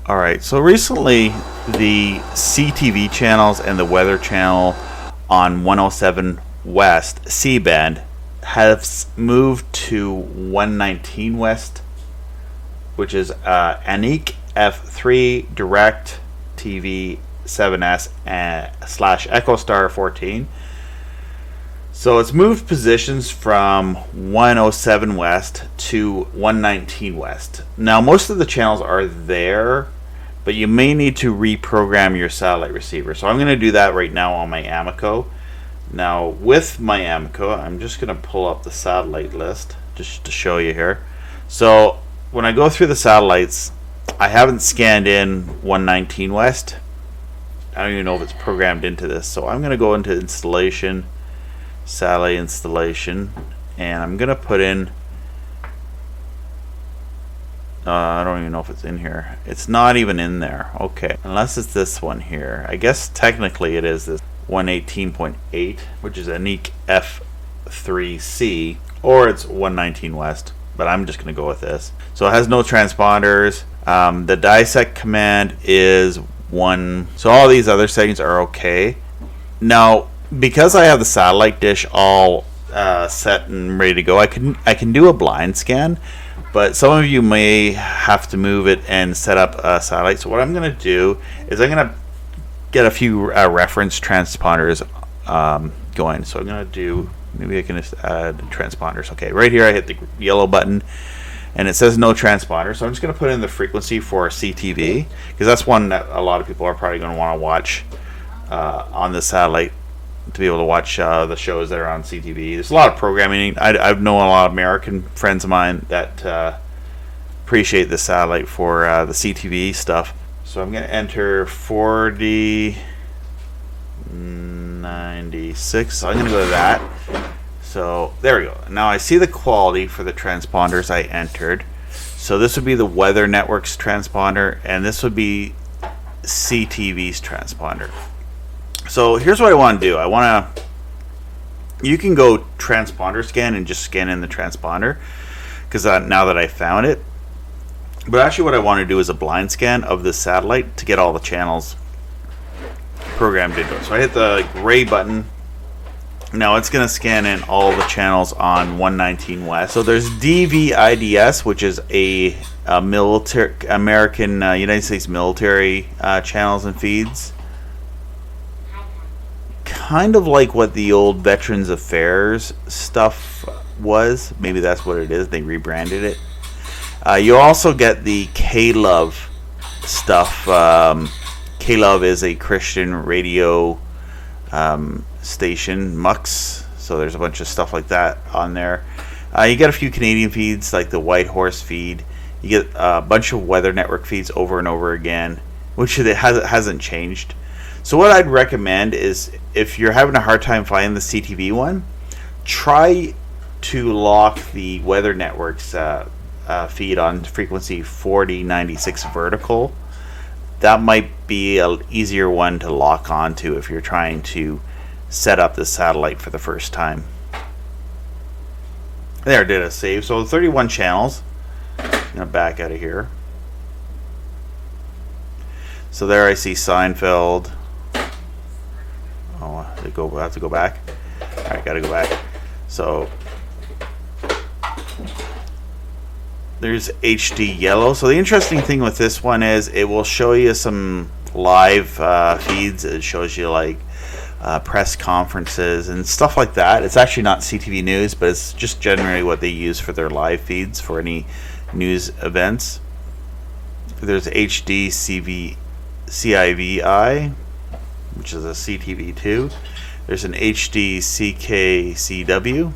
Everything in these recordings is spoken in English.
Alright, so recently the CTV channels and the weather channel on 107 West C-band have moved to 119 West, which is Anik F3 Direct TV 7S / Echo Star 14. So it's moved positions from 107 West to 119 West. Now most of the channels are there, but you may need to reprogram your satellite receiver. So I'm going to do that right now on my Amico. Now with my Amico, I'm just going to pull up the satellite list just to show you here. So when I go through the satellites, I haven't scanned in 119 West. I don't even know if it's programmed into this. So I'm going to go into installation, satellite installation, and I'm going to put in I don't even know if it's in here. It's not even in there. Okay, unless it's this one here. I guess technically it is this 118.8, which is Anik F3C, or it's 119 West, but I'm just going to go with this. So it has no transponders. The dissect command is 1. So all these other settings are okay. Now, because I have the satellite dish all set and ready to go, I can do a blind scan. But some of you may have to move it and set up a satellite. So what I'm going to do is I'm going to get a few reference transponders going. So I'm going to do, maybe I can just add transponders. Okay, right here I hit the yellow button and it says no transponder. So I'm just going to put in the frequency for CTV, because that's one that a lot of people are probably going to want to watch on the satellite, to be able to watch the shows that are on CTV. There's a lot of programming. I've known a lot of American friends of mine that appreciate the satellite for the CTV stuff. So I'm going to enter 4096. So I'm going to go to that. So there we go. Now I see the quality for the transponders I entered. So this would be the Weather Network's transponder, and this would be CTV's transponder. So here's what I want to do. You can go transponder scan and just scan in the transponder, because now that I found it. But actually what I want to do is a blind scan of the satellite to get all the channels programmed into it. So I hit the gray button. Now it's going to scan in all the channels on 119 West. So there's DVIDS, which is a military American United States military channels and feeds. Kind of like what the old Veterans Affairs stuff was. Maybe that's what it is. They rebranded it. You also get the K-Love stuff. K-Love is a Christian radio station, MUX. So there's a bunch of stuff like that on there. You get a few Canadian feeds like the White Horse feed. You get a bunch of Weather Network feeds over and over again, which it hasn't changed. So what I'd recommend is, if you're having a hard time finding the CTV one, try to lock the Weather Network's feed on frequency 4096 vertical. That might be an easier one to lock onto if you're trying to set up the satellite for the first time. There, did a save. So 31 channels. I'm going to back out of here. So there I see Seinfeld. Oh, I have to go back. Alright, gotta go back. So there's HD yellow. So the interesting thing with this one is it will show you some live feeds. It shows you like press conferences and stuff like that. It's actually not CTV News, but it's just generally what they use for their live feeds for any news events. There's HD CIVI, which is a CTV2. There's an HD CKCW.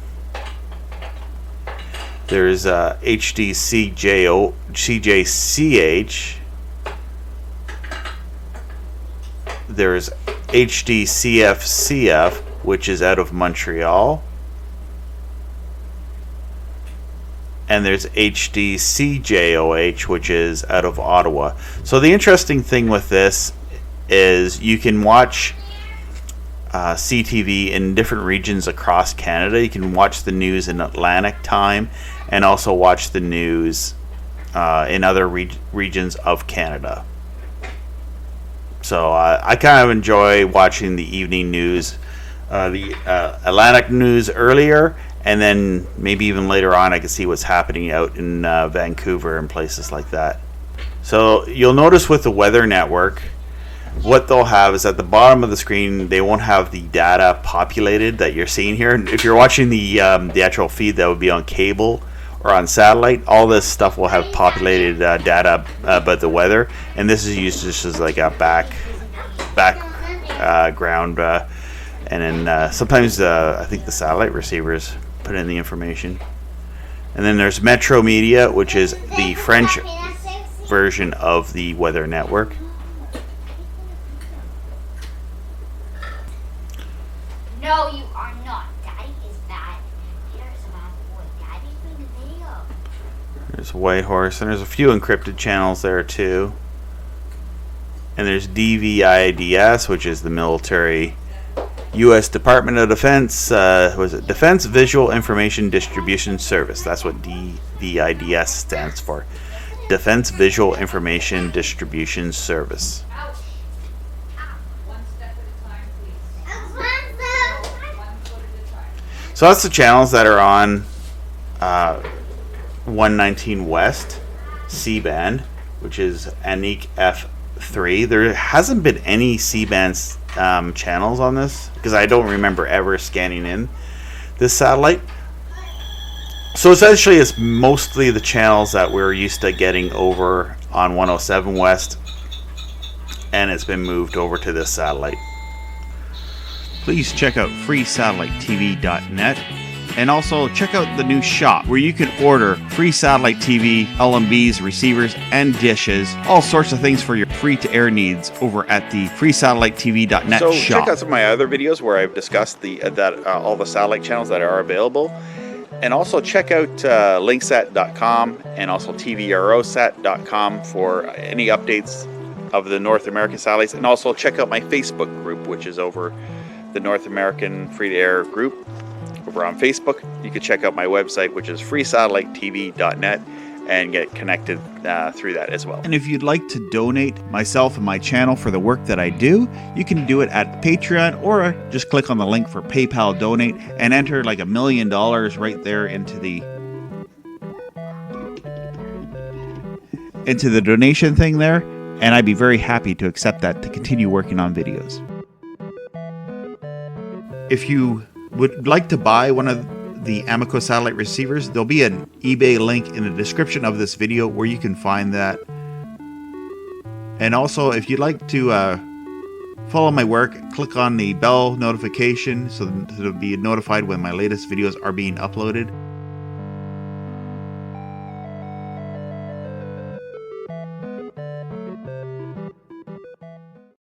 There's a HD CJOH. There's HD CFCF, which is out of Montreal. And there's HD CJOH, which is out of Ottawa. So the interesting thing with this is you can watch CTV in different regions across Canada. You can watch the news in Atlantic time and also watch the news in other regions of Canada. So I kind of enjoy watching the evening news, the Atlantic news earlier, and then maybe even later on I can see what's happening out in Vancouver and places like that. So you'll notice with the weather network, what they'll have is at the bottom of the screen, they won't have the data populated that you're seeing here. If you're watching the actual feed that would be on cable or on satellite, all this stuff will have populated data about the weather, and this is used just as like a background, and then sometimes I think the satellite receivers put in the information. And then there's MétéoMédia, which is the French version of the weather network. No, you are not. Daddy is bad. Here's a bad boy. Daddy's doing a video. There's Whitehorse, and there's a few encrypted channels there too. And there's DVIDS, which is the military U.S. Department of Defense. Was it Defense Visual Information Distribution Service? That's what DVIDS stands for. Defense Visual Information Distribution Service. So that's the channels that are on 119 West C-band, which is Anik F3. There hasn't been any C-band channels on this because I don't remember ever scanning in this satellite. So essentially it's mostly the channels that we're used to getting over on 107 West, and it's been moved over to this satellite. Please check out freesatellitetv.net, and also check out the new shop where you can order free satellite TV, LMBs, receivers, and dishes, all sorts of things for your free-to-air needs over at the freesatellitetv.net shop. So check out some of my other videos where I've discussed all the satellite channels that are available, and also check out linksat.com and also tvrosat.com for any updates of the North American satellites, and also check out my Facebook group, which is over the North American free-to-air group over on Facebook. You can check out my website, which is freesatellitetv.net, and get connected through that as well. And if you'd like to donate myself and my channel for the work that I do, you can do it at Patreon, or just click on the link for PayPal donate and enter like $1 million right there into the donation thing there, and I'd be very happy to accept that to continue working on videos. If you would like to buy one of the Amico satellite receivers, there'll be an eBay link in the description of this video where you can find that. And also, if you'd like to follow my work, click on the bell notification so that you'll be notified when my latest videos are being uploaded.